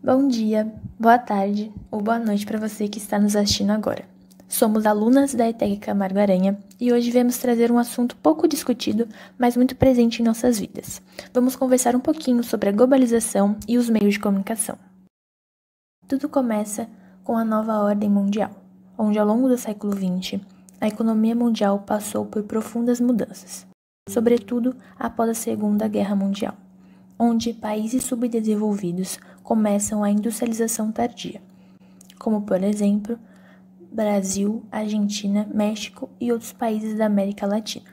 Bom dia, boa tarde ou boa noite para você que está nos assistindo agora. Somos alunas da ETEC Camargo Aranha e hoje viemos trazer um assunto pouco discutido, mas muito presente em nossas vidas. Vamos conversar um pouquinho sobre a globalização e os meios de comunicação. Tudo começa com a nova ordem mundial, onde ao longo do século XX, a economia mundial passou por profundas mudanças, sobretudo após a Segunda Guerra Mundial, onde países subdesenvolvidos começam a industrialização tardia, como, por exemplo, Brasil, Argentina, México e outros países da América Latina.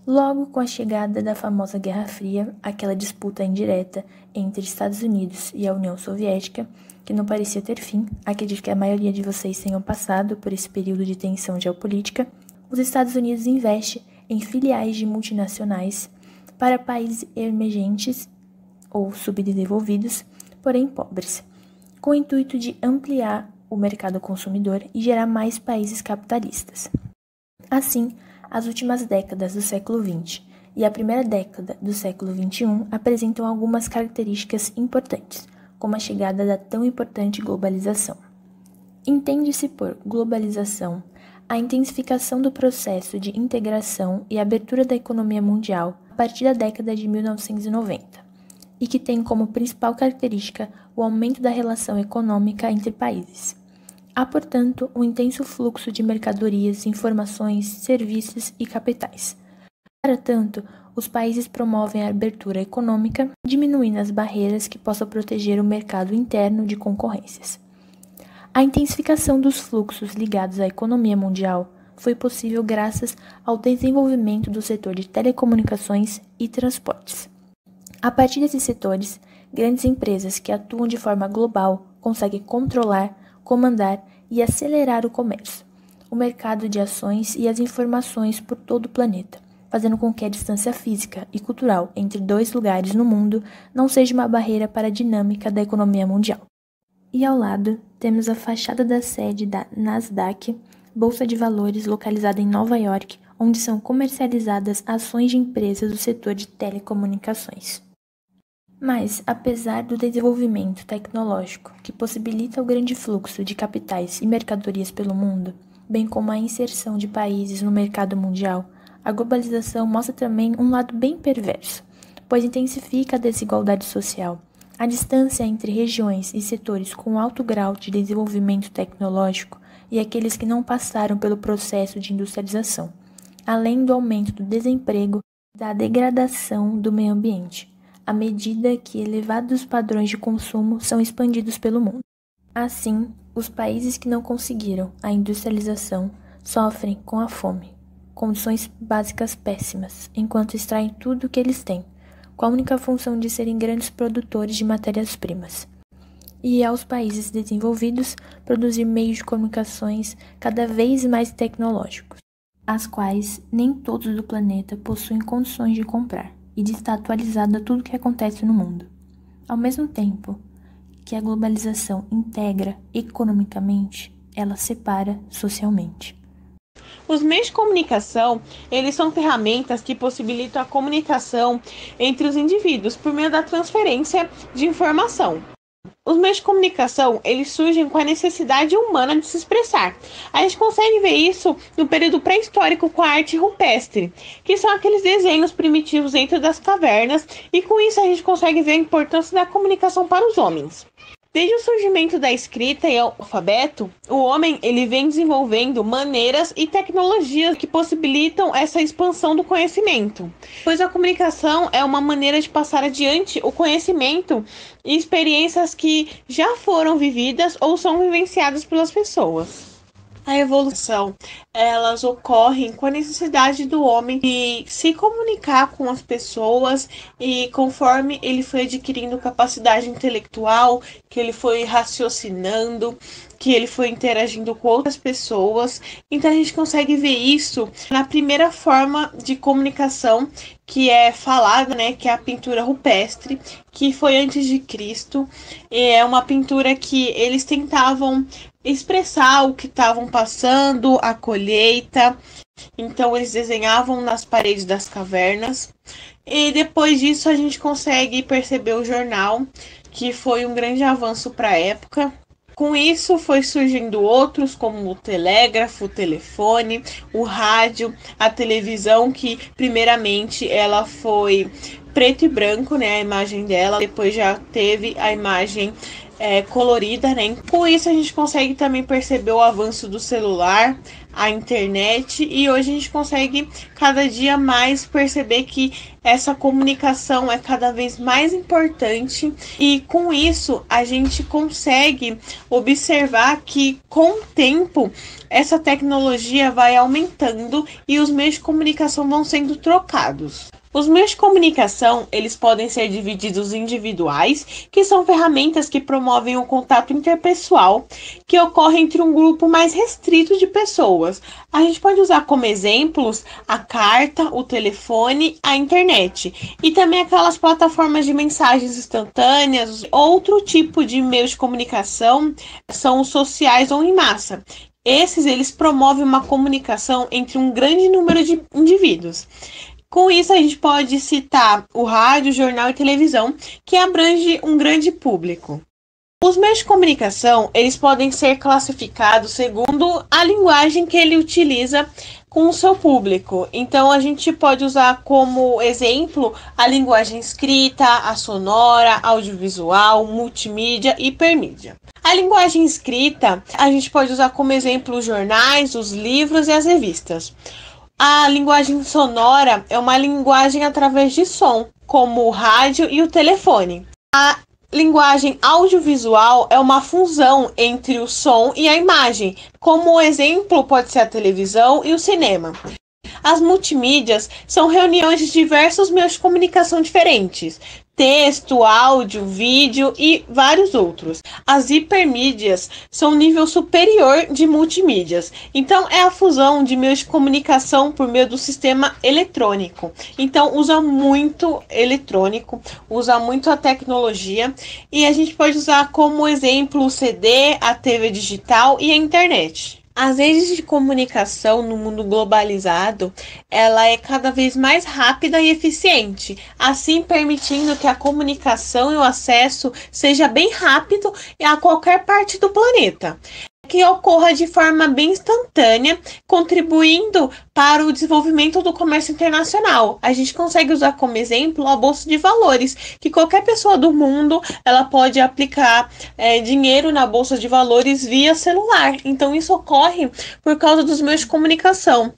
Logo com a chegada da famosa Guerra Fria, aquela disputa indireta entre Estados Unidos e a União Soviética, que não parecia ter fim, acredito que a maioria de vocês tenham passado por esse período de tensão geopolítica, os Estados Unidos investem em filiais de multinacionais para países emergentes ou subdesenvolvidos, porém pobres, com o intuito de ampliar o mercado consumidor e gerar mais países capitalistas. Assim, as últimas décadas do século XX e a primeira década do século XXI apresentam algumas características importantes, como a chegada da tão importante globalização. Entende-se por globalização a intensificação do processo de integração e abertura da economia mundial a partir da década de 1990, e que tem como principal característica o aumento da relação econômica entre países. Há, portanto, um intenso fluxo de mercadorias, informações, serviços e capitais. Para tanto, os países promovem a abertura econômica, diminuindo as barreiras que possam proteger o mercado interno de concorrências. A intensificação dos fluxos ligados à economia mundial foi possível graças ao desenvolvimento do setor de telecomunicações e transportes. A partir desses setores, grandes empresas que atuam de forma global conseguem controlar, comandar e acelerar o comércio, o mercado de ações e as informações por todo o planeta, fazendo com que a distância física e cultural entre dois lugares no mundo não seja uma barreira para a dinâmica da economia mundial. E ao lado, temos a fachada da sede da Nasdaq, bolsa de valores localizada em Nova York, onde são comercializadas ações de empresas do setor de telecomunicações. Mas, apesar do desenvolvimento tecnológico que possibilita o grande fluxo de capitais e mercadorias pelo mundo, bem como a inserção de países no mercado mundial, a globalização mostra também um lado bem perverso, pois intensifica a desigualdade social, a distância entre regiões e setores com alto grau de desenvolvimento tecnológico e aqueles que não passaram pelo processo de industrialização, além do aumento do desemprego e da degradação do meio ambiente, à medida que elevados padrões de consumo são expandidos pelo mundo. Assim, os países que não conseguiram a industrialização sofrem com a fome, condições básicas péssimas, enquanto extraem tudo o que eles têm, com a única função de serem grandes produtores de matérias-primas. E aos países desenvolvidos produzir meios de comunicações cada vez mais tecnológicos, as quais nem todos do planeta possuem condições de comprar e de estar atualizado a tudo o que acontece no mundo. Ao mesmo tempo que a globalização integra economicamente, ela separa socialmente. Os meios de comunicação, eles são ferramentas que possibilitam a comunicação entre os indivíduos por meio da transferência de informação. Os meios de comunicação, eles surgem com a necessidade humana de se expressar. A gente consegue ver isso no período pré-histórico com a arte rupestre, que são aqueles desenhos primitivos dentro das cavernas, e com isso a gente consegue ver a importância da comunicação para os homens. Desde o surgimento da escrita e o alfabeto, o homem ele vem desenvolvendo maneiras e tecnologias que possibilitam essa expansão do conhecimento, pois a comunicação é uma maneira de passar adiante o conhecimento e experiências que já foram vividas ou são vivenciadas pelas pessoas. A evolução, elas ocorrem com a necessidade do homem de se comunicar com as pessoas, e conforme ele foi adquirindo capacidade intelectual, que ele foi raciocinando, que ele foi interagindo com outras pessoas. Então a gente consegue ver isso na primeira forma de comunicação que é falada, né, que é a pintura rupestre, que foi antes de Cristo. É uma pintura que eles tentavam expressar o que estavam passando, a colheita. Então eles desenhavam nas paredes das cavernas. E depois disso a gente consegue perceber o jornal, que foi um grande avanço para a época. Com isso, foi surgindo outros, como o telégrafo, o telefone, o rádio, a televisão, que primeiramente ela foi preto e branco, né, a imagem dela, depois já teve a imagem colorida, né? Com isso a gente consegue também perceber o avanço do celular, a internet, e hoje a gente consegue cada dia mais perceber que essa comunicação é cada vez mais importante, e com isso a gente consegue observar que com o tempo essa tecnologia vai aumentando e os meios de comunicação vão sendo trocados. Os meios de comunicação, eles podem ser divididos em individuais, que são ferramentas que promovem o contato interpessoal, que ocorre entre um grupo mais restrito de pessoas. A gente pode usar como exemplos a carta, o telefone, a internet, e também aquelas plataformas de mensagens instantâneas. Outro tipo de meios de comunicação são os sociais ou em massa. Eles promovem uma comunicação entre um grande número de indivíduos. Com isso, a gente pode citar o rádio, jornal e televisão, que abrange um grande público. Os meios de comunicação, eles podem ser classificados segundo a linguagem que ele utiliza com o seu público. Então, a gente pode usar como exemplo a linguagem escrita, a sonora, audiovisual, multimídia e hipermídia. A linguagem escrita, a gente pode usar como exemplo os jornais, os livros e as revistas. A linguagem sonora é uma linguagem através de som, como o rádio e o telefone. A linguagem audiovisual é uma fusão entre o som e a imagem, como o exemplo pode ser a televisão e o cinema. As multimídias são reuniões de diversos meios de comunicação diferentes, texto, áudio, vídeo e vários outros. As hipermídias são um nível superior de multimídias. Então, é a fusão de meios de comunicação por meio do sistema eletrônico. Então, usa muito eletrônico, usa muito a tecnologia, e a gente pode usar como exemplo o CD, a TV digital e a internet. As redes de comunicação no mundo globalizado, ela é cada vez mais rápida e eficiente, assim permitindo que a comunicação e o acesso seja bem rápido a qualquer parte do planeta, que ocorra de forma bem instantânea, contribuindo para o desenvolvimento do comércio internacional. A gente consegue usar como exemplo a Bolsa de Valores, que qualquer pessoa do mundo ela pode aplicar dinheiro na Bolsa de Valores via celular. Então isso ocorre por causa dos meios de comunicação.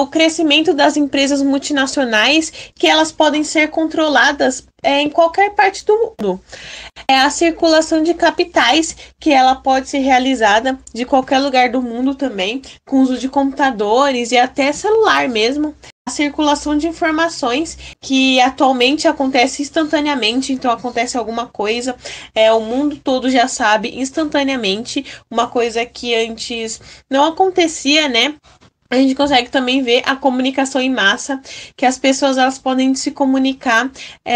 O crescimento das empresas multinacionais, que elas podem ser controladas em qualquer parte do mundo. A circulação de capitais, que ela pode ser realizada de qualquer lugar do mundo também, com uso de computadores e até celular mesmo. A circulação de informações, que atualmente acontece instantaneamente, então acontece alguma coisa, o mundo todo já sabe instantaneamente, uma coisa que antes não acontecia, né? A gente consegue também ver a comunicação em massa, que as pessoas elas podem se comunicar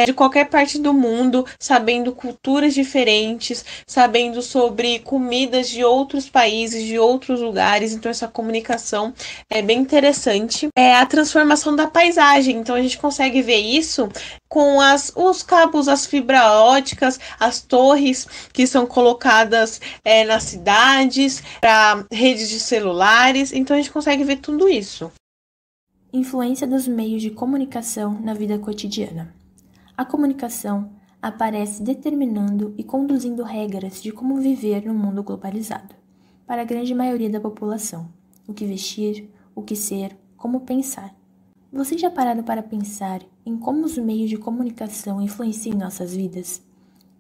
de qualquer parte do mundo, sabendo culturas diferentes, sabendo sobre comidas de outros países, de outros lugares. Então essa comunicação é bem interessante. A transformação da paisagem, então a gente consegue ver isso com os cabos, as fibras óticas, as torres que são colocadas nas cidades, para redes de celulares. Então a gente consegue ver tudo isso. Influência dos meios de comunicação na vida cotidiana. A comunicação aparece determinando e conduzindo regras de como viver no mundo globalizado, para a grande maioria da população. O que vestir, o que ser, como pensar. Vocês já pararam para pensar em como os meios de comunicação influenciam nossas vidas?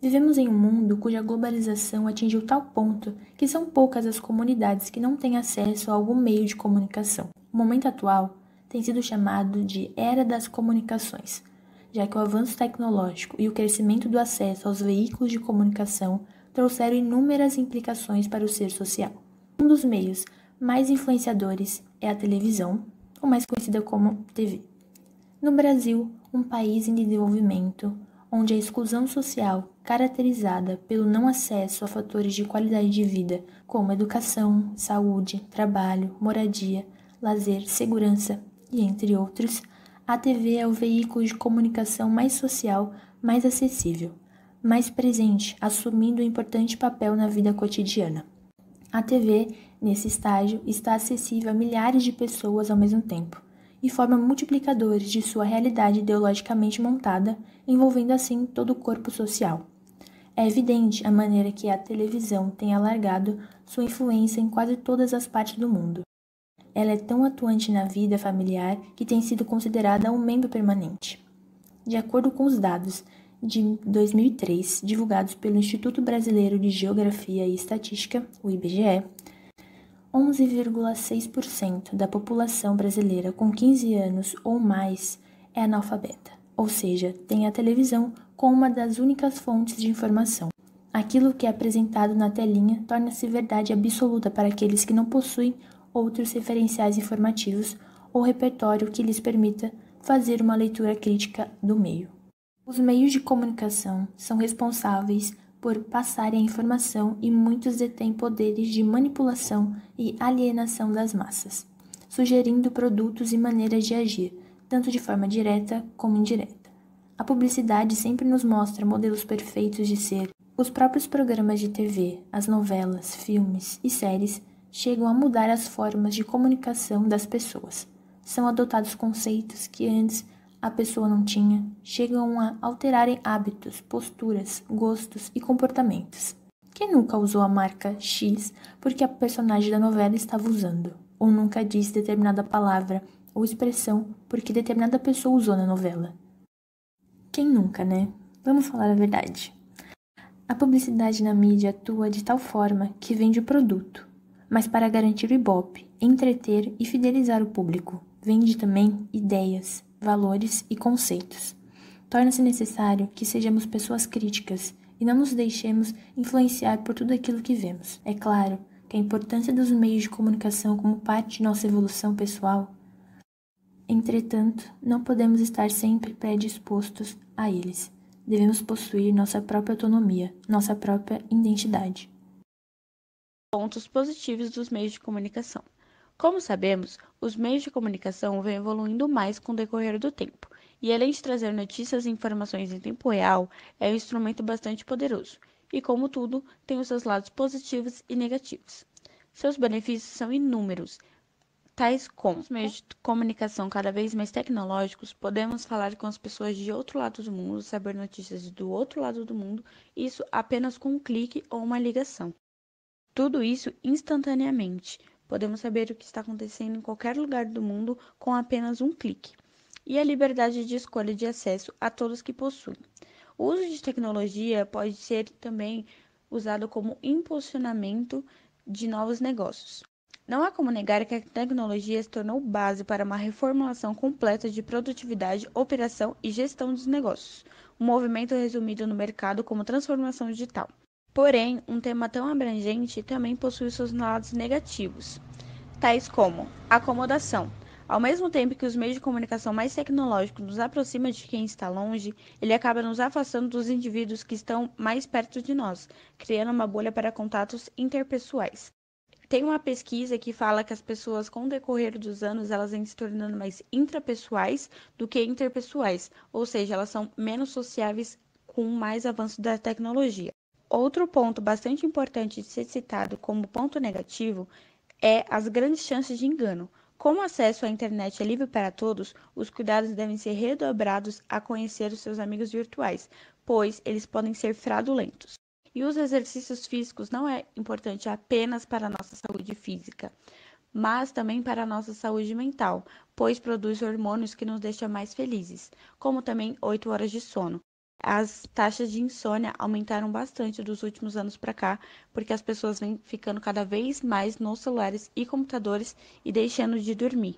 Vivemos em um mundo cuja globalização atingiu tal ponto que são poucas as comunidades que não têm acesso a algum meio de comunicação. O momento atual tem sido chamado de Era das Comunicações, já que o avanço tecnológico e o crescimento do acesso aos veículos de comunicação trouxeram inúmeras implicações para o ser social. Um dos meios mais influenciadores é a televisão, ou mais conhecida como TV. No Brasil, um país em desenvolvimento, onde a exclusão social, caracterizada pelo não acesso a fatores de qualidade de vida, como educação, saúde, trabalho, moradia, lazer, segurança e entre outros, a TV é o veículo de comunicação mais social, mais acessível. mais presente, assumindo um importante papel na vida cotidiana. A TV, nesse estágio, está acessível a milhares de pessoas ao mesmo tempo e forma multiplicadores de sua realidade ideologicamente montada, envolvendo assim todo o corpo social. É evidente a maneira que a televisão tem alargado sua influência em quase todas as partes do mundo. Ela é tão atuante na vida familiar que tem sido considerada um membro permanente. De acordo com os dados de 2003, divulgados pelo Instituto Brasileiro de Geografia e Estatística, o IBGE, 11,6% da população brasileira com 15 anos ou mais é analfabeta, ou seja, tem a televisão como uma das únicas fontes de informação. Aquilo que é apresentado na telinha torna-se verdade absoluta para aqueles que não possuem outros referenciais informativos ou repertório que lhes permita fazer uma leitura crítica do meio. Os meios de comunicação são responsáveis por passarem a informação e muitos detêm poderes de manipulação e alienação das massas, sugerindo produtos e maneiras de agir, tanto de forma direta como indireta. A publicidade sempre nos mostra modelos perfeitos de ser. Os próprios programas de TV, as novelas, filmes e séries chegam a mudar as formas de comunicação das pessoas. São adotados conceitos que antes a pessoa não tinha, chegam a alterarem hábitos, posturas, gostos e comportamentos. Quem nunca usou a marca X porque a personagem da novela estava usando, ou nunca disse determinada palavra ou expressão porque determinada pessoa usou na novela? Quem nunca, né? Vamos falar a verdade. A publicidade na mídia atua de tal forma que vende o produto, mas para garantir o ibope, entreter e fidelizar o público, vende também ideias, valores e conceitos. Torna-se necessário que sejamos pessoas críticas e não nos deixemos influenciar por tudo aquilo que vemos. É claro que a importância dos meios de comunicação como parte de nossa evolução pessoal. Entretanto, não podemos estar sempre predispostos a eles. Devemos possuir nossa própria autonomia, nossa própria identidade. Pontos positivos dos meios de comunicação. Como sabemos, os meios de comunicação vêm evoluindo mais com o decorrer do tempo, e além de trazer notícias e informações em tempo real, é um instrumento bastante poderoso, e como tudo, tem os seus lados positivos e negativos. Seus benefícios são inúmeros, tais como os meios de comunicação cada vez mais tecnológicos, podemos falar com as pessoas de outro lado do mundo, saber notícias do outro lado do mundo, isso apenas com um clique ou uma ligação. Tudo isso instantaneamente. Podemos saber o que está acontecendo em qualquer lugar do mundo com apenas um clique. E a liberdade de escolha de acesso a todos que possuem. O uso de tecnologia pode ser também usado como impulsionamento de novos negócios. Não há como negar que a tecnologia se tornou base para uma reformulação completa de produtividade, operação e gestão dos negócios, um movimento resumido no mercado como transformação digital. Porém, um tema tão abrangente também possui seus lados negativos, tais como acomodação. Ao mesmo tempo que os meios de comunicação mais tecnológicos nos aproximam de quem está longe, ele acaba nos afastando dos indivíduos que estão mais perto de nós, criando uma bolha para contatos interpessoais. Tem uma pesquisa que fala que as pessoas, com o decorrer dos anos, elas vêm se tornando mais intrapessoais do que interpessoais, ou seja, elas são menos sociáveis com o mais avanço da tecnologia. Outro ponto bastante importante de ser citado como ponto negativo é as grandes chances de engano. Como o acesso à internet é livre para todos, os cuidados devem ser redobrados a conhecer os seus amigos virtuais, pois eles podem ser fraudulentos. E os exercícios físicos não é importante apenas para a nossa saúde física, mas também para a nossa saúde mental, pois produz hormônios que nos deixam mais felizes, como também 8 horas de sono. As taxas de insônia aumentaram bastante dos últimos anos para cá, porque as pessoas vêm ficando cada vez mais nos celulares e computadores e deixando de dormir.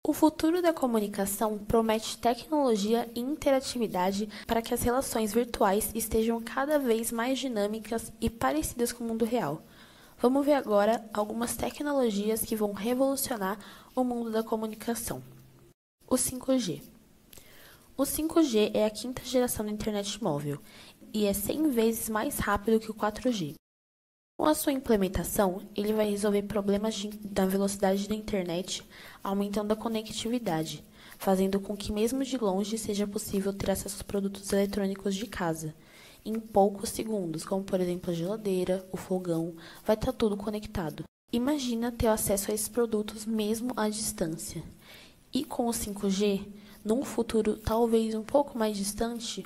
O futuro da comunicação promete tecnologia e interatividade para que as relações virtuais estejam cada vez mais dinâmicas e parecidas com o mundo real. Vamos ver agora algumas tecnologias que vão revolucionar o mundo da comunicação. O 5G. O 5G é a quinta geração da internet móvel e é 100 vezes mais rápido que o 4G. Com a sua implementação, ele vai resolver problemas da velocidade da internet, aumentando a conectividade, fazendo com que mesmo de longe seja possível ter acesso aos produtos eletrônicos de casa, em poucos segundos, como por exemplo a geladeira, o fogão, vai estar tudo conectado. Imagina ter acesso a esses produtos mesmo à distância. E com o 5G, num futuro talvez um pouco mais distante,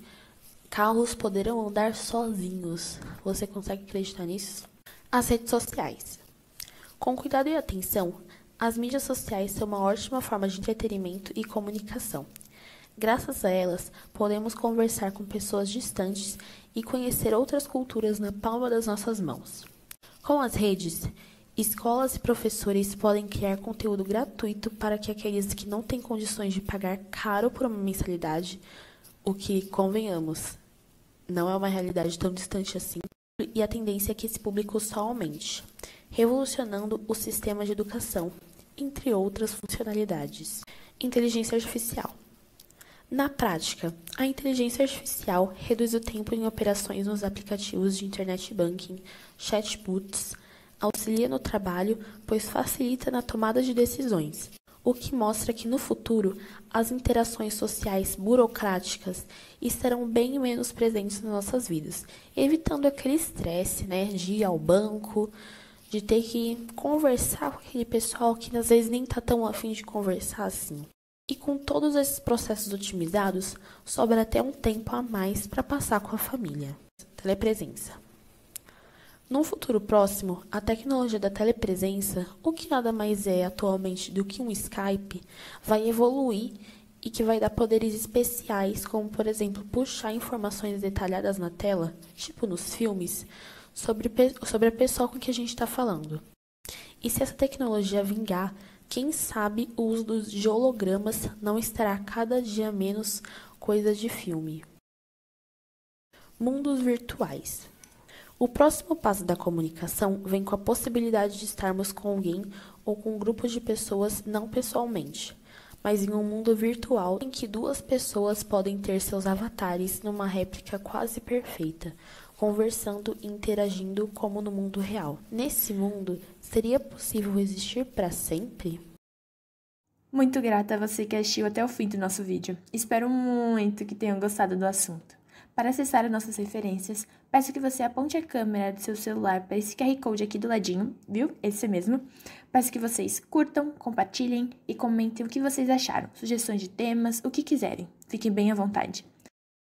carros poderão andar sozinhos. Você consegue acreditar nisso? As redes sociais. Com cuidado e atenção, as mídias sociais são uma ótima forma de entretenimento e comunicação. Graças a elas, podemos conversar com pessoas distantes e conhecer outras culturas na palma das nossas mãos. Com as redes, escolas e professores podem criar conteúdo gratuito para que aqueles que não têm condições de pagar caro por uma mensalidade, o que, convenhamos, não é uma realidade tão distante assim, e a tendência é que esse público só aumente, revolucionando o sistema de educação, entre outras funcionalidades. Inteligência artificial. Na prática, a inteligência artificial reduz o tempo em operações nos aplicativos de internet banking, chatbots, auxilia no trabalho, pois facilita na tomada de decisões, o que mostra que no futuro as interações sociais burocráticas estarão bem menos presentes nas nossas vidas, evitando aquele estresse, de ir ao banco, de ter que conversar com aquele pessoal que às vezes nem está tão afim de conversar assim. E com todos esses processos otimizados, sobra até um tempo a mais para passar com a família. Telepresença. Num futuro próximo, a tecnologia da telepresença, o que nada mais é atualmente do que um Skype, vai evoluir e que vai dar poderes especiais, como por exemplo, puxar informações detalhadas na tela, tipo nos filmes, sobre a pessoa com que a gente está falando. E se essa tecnologia vingar, quem sabe o uso de hologramas não estará cada dia menos coisa de filme. Mundos virtuais. O próximo passo da comunicação vem com a possibilidade de estarmos com alguém ou com um grupo de pessoas não pessoalmente, mas em um mundo virtual em que duas pessoas podem ter seus avatares numa réplica quase perfeita, conversando e interagindo como no mundo real. Nesse mundo, seria possível existir para sempre? Muito grata a você que assistiu até o fim do nosso vídeo. Espero muito que tenham gostado do assunto. Para acessar as nossas referências, peço que você aponte a câmera do seu celular para esse QR Code aqui do ladinho, viu? Esse mesmo. Peço que vocês curtam, compartilhem e comentem o que vocês acharam, sugestões de temas, o que quiserem. Fiquem bem à vontade.